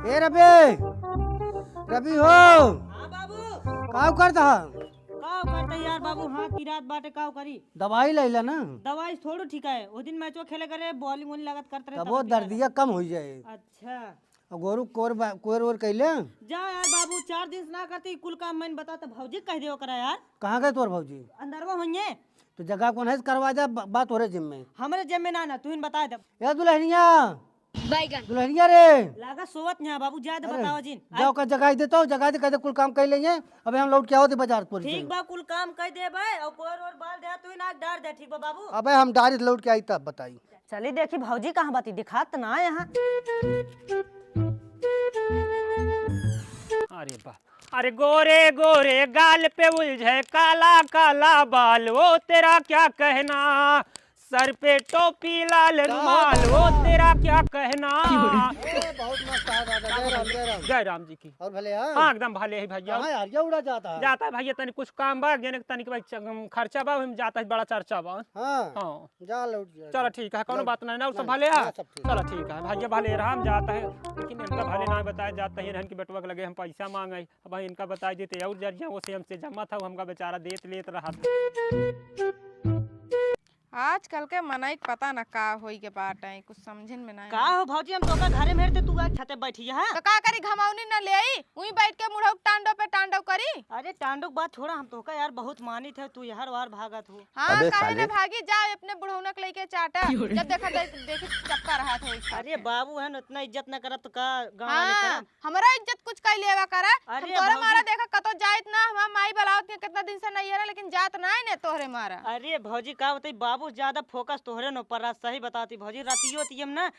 ए रबी रबी हो हाँ बाबू काव करता काव करते यार बाबू। हाँ की रात बाटे काव करी। दवाई लैला ना दवाई थोड़ो ठीक है। वो दिन मैचो खेले करे बॉलिंग वॉलिंग लागत करते रहे तब वो दर्दिया कम हो जाए। अच्छा और गोरू कोर वोर कैले जा यार बाबू 4 दिन से ना करती कुल काम मैंने बता तो भौजी कह दियो करा यार। कहाँ गए तोर भौजी? अंदरवा होइए तो जगह कौन है करवा जा बात हो रहे जिम में। हमारे जेब में ना तू इन बता दे। या दुल्हनिया बैगन दुल्हनिया रे लागा सोवत यहाँ बाबू जा दे बताओ जिन। जाओ का जगह देता हूँ जगह दे कहते कुल काम कर लेंगे। अबे हम लौट के आओ बाजार पूरी ठीक बा कुल काम कह दे भाई और कोर और बाल दे तू ना डार दे ठीक बा बाबू। अबे हम डायरी लौट के आई तब बताई। चली देखी भौजी कहाँ बाती दिखात ना यहाँ। अरे बा अरे गोरे गोरे गाल पे उलझे काला काला बाल, वो तेरा क्या कहना। सर पे टोपी लाल रुमाल, वो तेरा क्या कहना। बहुत मस्त है दादा। जय राम जय राम। जय राम जी की। और भले हाँ हाँ एकदम भले है भैया। कहाँ यार ये उड़ा जाता है। जाता है भैया तनी कुछ काम बा यानी तनी भाई खर्चा बा हम जाता है बड़ा चर्चा बा। हाँ हाँ जा लौट जा। चलो ठीक है कोनो बात नहीं ना सब भले है। चलो ठीक है भैया भले राम जाता है लेकिन इनका भले ना बताया जाता है इनकी बेटवा के लगे हम पैसा मांगे। अब भाई इनका बता देते और जरिया वो से हमसे जमा था हमका बेचारा देत लेत रहा था। आजकल के मनाई पता न का होई के बाट है कुछ समझन में ना का हो भौजी हम तोका घरे में रहते तू आज छते बैठी है। तो का करी घमावनी न ले आई उही बैठ के मुड़ौ टांडो पे टांडो करी। अरे टांडुक बात छोड़ा हम तोका यार बहुत मानित है तू हर वार भागत हो। हाँ काहे न भागी जाओ अपने बुढ़ौनक लेके चाटा जब देखा देखी चपका रहा था इसका। अरे बाबू है न इतना इज्जत न करत तो का गाँव हाँ वाले करम। हमारा इज्जत कुछ कई लेवा करा। अरे हम तोरे भौजी- मारा देखा कतो जाइत ना हम माई बलावत के कितना दिन से नहीं है लेकिन जात ना है ने तोहरे मारा। अरे भौजी का बताई बाबू ज्यादा फोकस तोहरे न ऊपर रहा। सही बताती भौजी रातियो तियम ना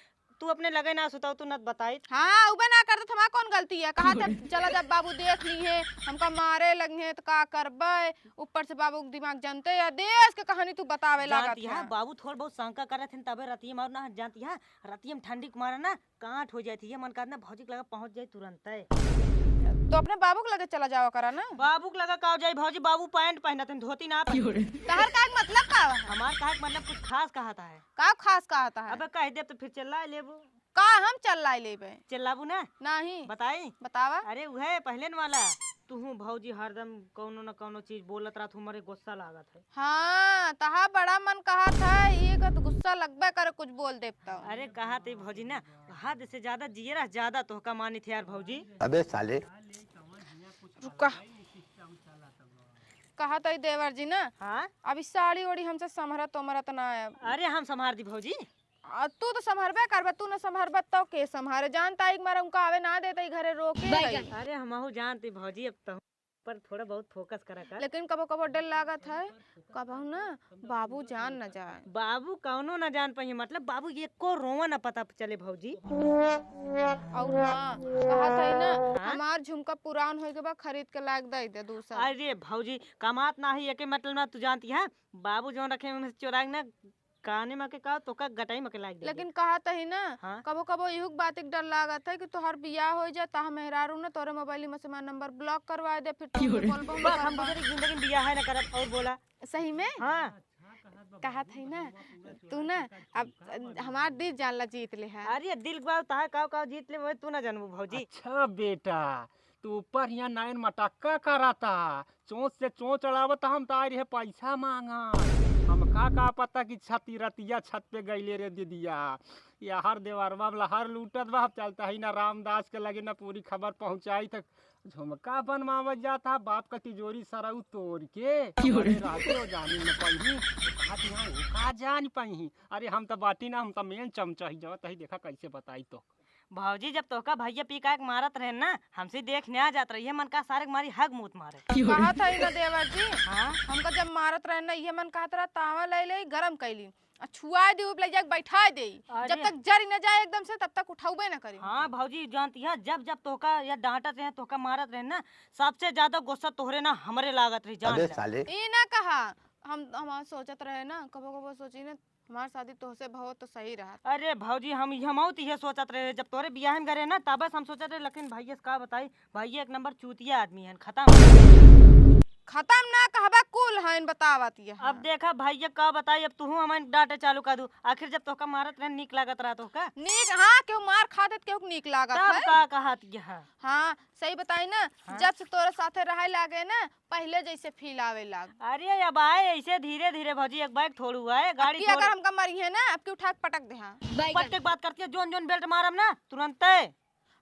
तू अपने लगे ना सुताओ तू न बताई। हाँ उबे ना करत हमारा कौन गलती है। कहा था चला जब बाबू देख ली है हमका मारे लगे तो का करबे। ऊपर से बाबू के दिमाग जानते है देश के कहानी तू बतावे लागत जानती है है। बाबू थोड़ा बहुत शंका करे थे तबे रतिये मार ना जानती है। रतिये में ठंडी के मारा ना कांट हो जाती है मन करना भौजी के लगा पहुंच जाए तुरंत। तो अपने बाबू के लगे चला जावा करा ना। बाबू के लगा का जाए भौजी बाबू पैंट पहनत हैं धोती ना पहनत। तहर का मतलब का है? हमार कहा मतलब कुछ खास कहता है। का खास कहता है? अबे कह दे तो फिर चिल्ला लेबू। का हम चल लाई लेबे चिल्लाबू ना नहीं बताई। बतावा। अरे वह पहले न वाला तू भौजी हरदम कौनो न कौनो चीज बोलत रहा तुम्हारे गुस्सा लागत है। हाँ तहा बड़ा मन कहा था ये का तो गुस्सा लगबे करे कुछ बोल देब तो। अरे कहा थे भौजी ना हद से ज्यादा जिए रहा ज्यादा तो का मानी थे यार भौजी। अबे साले रुका कहा था देवर जी ना हाँ अभी साड़ी ओड़ी हमसे संभरा तोमरा तो ना है। अरे हम संभार दी भौजी। तू तो संभरबे करबे तू न संभरबे तो के संभारे जानता एक मारे उनका आवे ना देता घरे रोके गई। अरे हम जानते भौजी अब तो पर थोड़ा बहुत फोकस करा कर। लेकिन कबो कबो डर लागत है कबहू ना बाबू जान न जाए। बाबू कौनो न जान पाई मतलब बाबू ये को रोवा न पता चले भौजी। और हाँ कहा था ना हमार झुमका पुरान हो गए बा खरीद के लाग दे दे दूसरा। अरे भौजी कमात ना ही एके मतलब ना तू जानती है बाबू जो रखे में चोराग ना काने में के का तो का गटाई में के लाग दे। लेकिन कहा था ही ना हाँ? कबो कबो यही बात एक डर लागत है कि तोहर बियाह हो जाए ता मेहरारू ना तोरे मोबाइल में से मैं नंबर ब्लॉक करवा दे फिर तू कॉल बहु बस हम तेरी जिंदगी में बियाह है ना करत और बोला। सही में हाँ कहा था ना तू ना अब हमार दिल जान ला जीत ले है। अरे दिल बात ता का जीत ले वो तू ना जानबू भौजी। अच्छा बेटा तू ऊपर यहाँ नाइन मटक्का कराता चोंच से चोंच अड़ावत हम तो आ रहे पैसा मांगा। हम का पता कि छती रतिया छत पे गईले रे दीदिया या हर देवरवा हर लूटत बा चलता ही ना रामदास के लगे ना पूरी खबर पहुंचाई तक झुमका बनवावत जाता बाप का तिजोरी सरऊ तोड़ के राते हो जानी न पही का जान पही। अरे हम तो बाटी ना हम तो मेन चमचा ही जावत ही देखा कैसे बताई तो। भौजी जब तोका भैया पी का मारत रहे ना हमसे देखने आ जात रही है मन का सारे मारी हग मूत मारे। कहा था ना देवर जी हाँ हमका जब मारत रहे ना ये मन कहत रहा तावा ले ले गरम कैली छुआ दे ऊपर जाके बैठा दे जब तक जरी न जाए एकदम से तब तक उठाऊबे न करी। हाँ भौजी जानती है जब जब तोका या डांटत रहे तोका मारत रहे ना सबसे ज्यादा गुस्सा तोहरे ना हमरे लागत रही जान अबे जा। साले ई ना कहा हम सोचत रहे ना कबो कबो सोची ना हमार शादी तोहसे बहुत तो सही रहा। अरे भौजी हम ये सोचत रहे जब तोरे बियाह में करे ना तब हम सोचत रहे लेकिन भैया का बताई भैया एक नंबर चूतिया आदमी है खत्म। खत्म ना कहबा कुल हन बतावत ये अब देखा भैया का बताई, अब तू हमें डांटे चालू कर दू। आखिर जब तोहका मारत रहे नीक लागत रहा तोहका, नीक हाँ केहू मार खाते केहू नीक लागत तब है। का कहत यह। हाँ सही बताई ना। हाँ? जब से तोरे साथे रहे लागे ना पहले जैसे फील आवे लाग। अरे अब आए ऐसे धीरे धीरे भौजी, एक बाइक थोड़ू हुआ है गाड़ी कि अगर हमका मरी है ना अब की उठा के पटक दे। हाँ पट के बात करती है, जोन जोन बेल्ट मारम ना तुरंत है।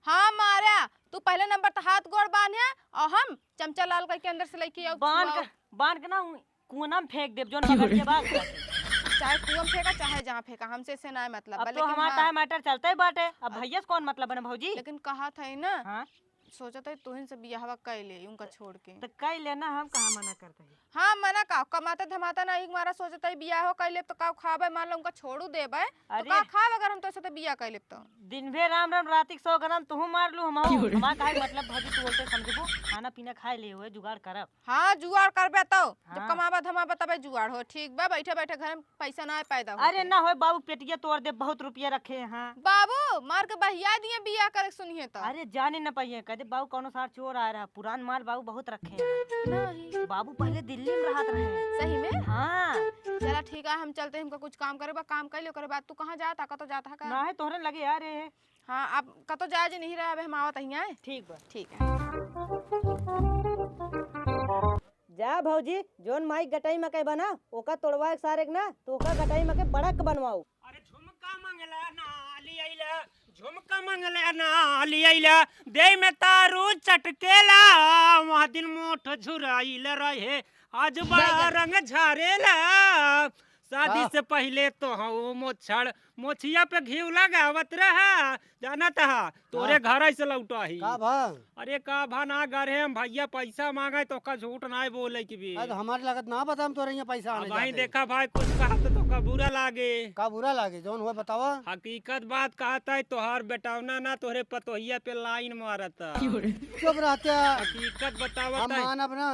हाँ मारा तू पहले नंबर तो हाथ गोड़ बांधे और हम चमचा लाल करके अंदर से लेके आओ बांध के ना कुआं में फेंक दे, जोन पकड़ के बात। चाहे कुआं में फेंका चाहे जहाँ फेंका हमसे से ना मतलब अब बा, तो लेकिन हमारा हाँ, टाइम मैटर चलता ही बाटे। अब भैया से कौन मतलब बने भौजी। लेकिन कहा था ही ना हाँ सोचा था तुहिन से बियाहवा कैले उनका छोड़ के। तो कई लेना, हम कहाँ मना करते हैं। हाँ मना का कमाता धमाता ना एक मारा सोचता है बियाह हो कैले तो का खाबे मान लो उनका छोड़ू देबे तो अरे। का खाब अगर हम तो से बियाह कैले तो। दिन भर राम राम रातिक 100 ग्राम तू मार लू, हमारा काहे मतलब भौजी तू बोलते समझबो। खाना पीना खाए ले हुए जुगाड़ करब। हाँ जुगाड़ करबे तो जब हाँ। कमाबा धमाबा तबे जुगाड़ हो। ठीक बा बैठे बैठे घर में पैसा ना पैदा हो। अरे ना हो बाबू, पेटिया तोड़ दे, बहुत रुपया रखे हैं। बाबू मार के बहिया दिए बियाह करे सुनिए तो। अरे जाने न पाइए, कहते बाबू कौनो सार चोर आ रहा, पुरान माल बाबू बहुत रखे हैं। नहीं बाबू पहले दिल्ली में रहत रहे। सही में। हाँ चला ठीक है हम चलते हैं, हमको कुछ काम करे बा काम कर लो करे बात। तू कहाँ जाता कतो जाता है का। ना है तोहरे लगे यार ये। हाँ अब कतो जाए जे नहीं रहा अब हम आवत ही आए। ठीक बा। ठीक है। जा भौजी, जोन माई गटाई मकई बना ओका तोड़वा एक सारे ना, तो ओका गटाई मकई बड़ा के बनवाओ। अरे झुमका मंगला ना लियाइला, झुमका मंगला ना लियाइला, दे में तारू चटकेला, वहाँ दिन मोठ झुराइल रहे, आज बड़ा रंग झारेला। शादी से पहले तो हाँ मोछिया पे घी लगावत रहा, जाना था तोरे घर ऐसे लौटा ही। का भा अरे का भाना गरे हम भैया पैसा मांगे तो का झूठ ना बोले की भी। आज हमारी लागत ना बता, हम तोरे यहाँ पैसा आने भाई जाते। देखा भाई कुछ कहा तो का बुरा लागे। का बुरा लागे जौन हुआ बतावा। हकीकत बात कहता है, तोहार बेटावना ना तोहरे पतोहिया पे लाइन मारता। चुप रहते हकीकत बतावता हम है। मानब ना।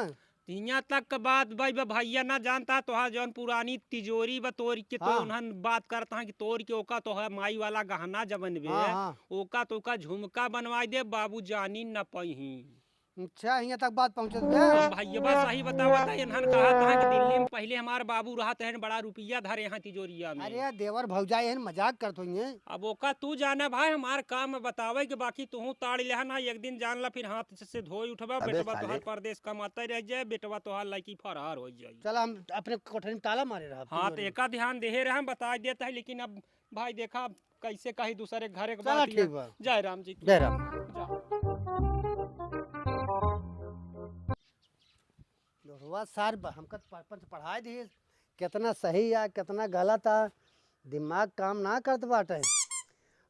यहाँ तक का बात भाई भैया ना जानता, तोहार जौन पुरानी तिजोरी बतोर के तो हाँ। उन्हन बात करता है कि तोड़ के ओका तोहार माई वाला गहना जबन बे, हाँ, हाँ। ओका तो का झुमका बनवाई दे, बाबू जानी न पही। अच्छा यहाँ तक बात पहुँचे भैया बस सही बतावता है, इन्हन कहा था कि दिल्ली में पहले हमार बाबू रहते हैं, बड़ा रुपया धरे यहाँ तिजोरिया में। अरे देवर भौजाई है मजाक करत होइए। अब ओका तू जाना भाई, हमार काम में बतावे कि बाकी तू ताड़ ले ना, एक दिन जान ला फिर हाथ से धोई उठबा, बेटवा तोहार परदेश कमाते रह जाए, बेटवा तोहार लड़की फरार हो जाए। चल हम अपने कोठरी में ताला मारे रहा। हाँ तो एका ध्यान दे रहे हम बता देता है, लेकिन अब भाई देखा कैसे कहीं दूसरे घर के चला बात ठीक बा। जय राम जी। जय राम। लोहवा सार हमका बचपन से पढ़ाई दी, कितना सही है कितना गलत है, दिमाग काम ना करत बाटे।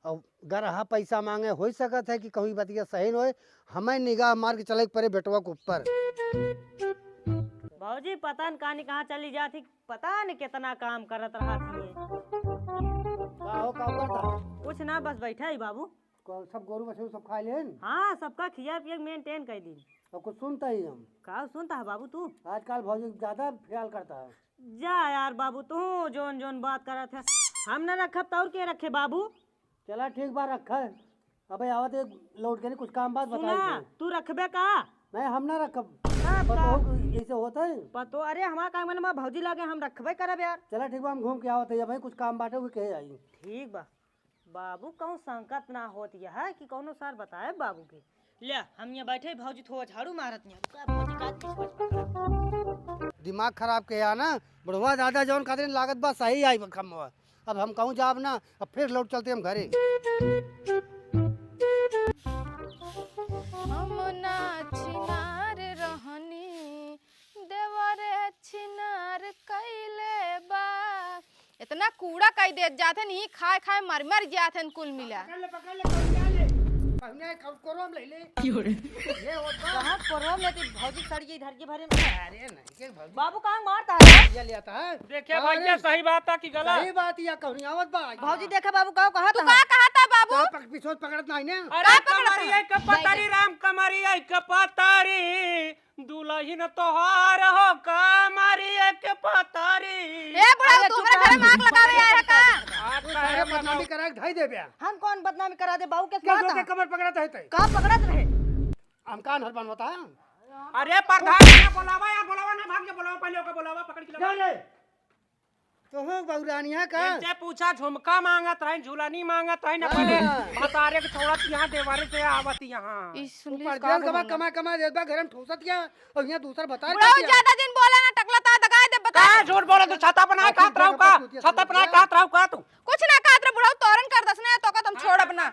और गरहा पैसा मांगे हो सकत है कि कहीं बतिया सही होए, हमें निगाह मार के चले परे बेटवा के ऊपर। भौजी पता न कहानी कहाँ चली जाती, पता न कितना काम करत रहा थी। का हो का करता? कुछ ना बस बैठा ही बाबू। सब गोरू बछरू सब खा लेन हाँ सबका खिया पिया मेंटेन कर दी। और कुछ सुनता ही हम। का सुनता है बाबू तू? आजकल भौजी ज्यादा ख्याल करता है। जा यार बाबू, तू जोन जोन बात करत है हम न रखब तो और के रखे बाबू। चला ठीक बात रखा है। अबे आवत एक लौट के नहीं कुछ काम बात सुना बताई। तू रखबे का? नहीं हम ना रखब। कब पता का? हो कि ऐसे होता है। पतो अरे हमारा काम में भौजी लागे हम रखबे करब यार। चला ठीक बा हम घूम के आवत है भाई, कुछ काम बाटे हुए कहे आई। ठीक बा बाबू, कहूँ संकट ना होत यह है कि कौनो सार बताए बाबू के। ले हम यहाँ बैठे भौजी थोड़ा झाड़ू मारत नहीं भौजी का पिछवाच पकड़ा। दिमाग खराब के या ना बुढ़वा दादा जौन खातिर लागत बा सही आई कमवा। अब हम कहूँ जाब ना, अब फिर लौट चलते हम घरे। हम ना छिनार रहनी देवरे छिनार कैले बा। इतना कूड़ा कई दे जाते नहीं खाए खाए मर मर जाते कुल मिला। कहाँ कोरोम लेती भौजी सड़िए इधर के भरे में। अरे नहीं भौजी बाबू कहाँ मारता है? ये लियाता है। देखिए भैया सही बात है कि गलत? सही बात या कहूँ आवत बा। भौजी देखा बाबू कहाँ कहा तू का कहा था बाबू? पिछोड़ पकड़त नहीं ना। अरे कमरिया कपतारी राम कमरिया कपतारी, दुल्हन तोहार हो कमरिया कपतारी। ए बुढ़ा तू मेरे घर में आग लगावे आया का? सारे बदनामी करा के धाई दे बे। हम कौन बदनामी करा दे बाबू के? क्या के कमर पकड़त है ते? कहाँ पकड़त रहे? हम कान हर बनवता है। अरे प्रधान भैया बोलावा यार, बोलावा ना, भाग जा, बोलावा पहले ओके, बोलावा पकड़ के लावा। तो हो बहुरानिया का इनसे पूछा झुमका मांगत है, झूलनी मांगत है ना, पहले बतारे के छोड़त यहाँ देवारे से आवत यहाँ। इस सुन ली परदेश कमा कमा कमा देबा घर में ठोसत क्या और यहाँ दूसरा बता बुढ़ाऊ ज्यादा दिन बोला ना, टकला ता दगाए दे बता। का झूठ बोले, तू छाता बनाए खात रहू का, छाता बनाए खात रहू का तू। कुछ ना खात रे बुढ़ाऊ, तोरन कर दसने तो का तुम छोड़ अपना।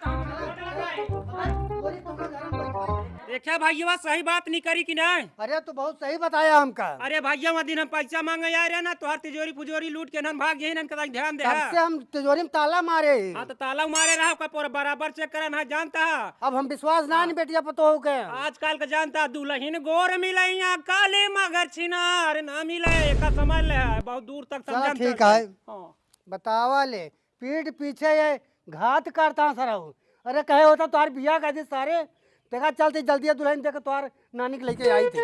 देखिए भैया सही बात नहीं करी कि नहीं। अरे तो बहुत सही बताया हमका। अरे भैया वह दिन हम पैसा मांगे यार है ना, तोहर तिजोरी पुजोरी लूट के नन भाग यही नन कदा ध्यान दे। तब से हम तिजोरी में ताला मारे। हाँ तो ताला मारे रहा का पूरा बराबर चेक करन है, जानता है। अब हम विश्वास ना नहीं बेटिया पतो हो के आजकल का जानता दुल्हन गोर मिले यहाँ काले मगर छिनार ना मिले का समझ ले, बहुत दूर तक चलो समझन। ठीक है। हाँ। बतावा ले पीठ पीछे ये घात करता सर। अरे कहे होता तुम्हारे बिया का सारे देखा चलते जल्दी दुल्हन देख तुम्हार नानी के लेके आई थी।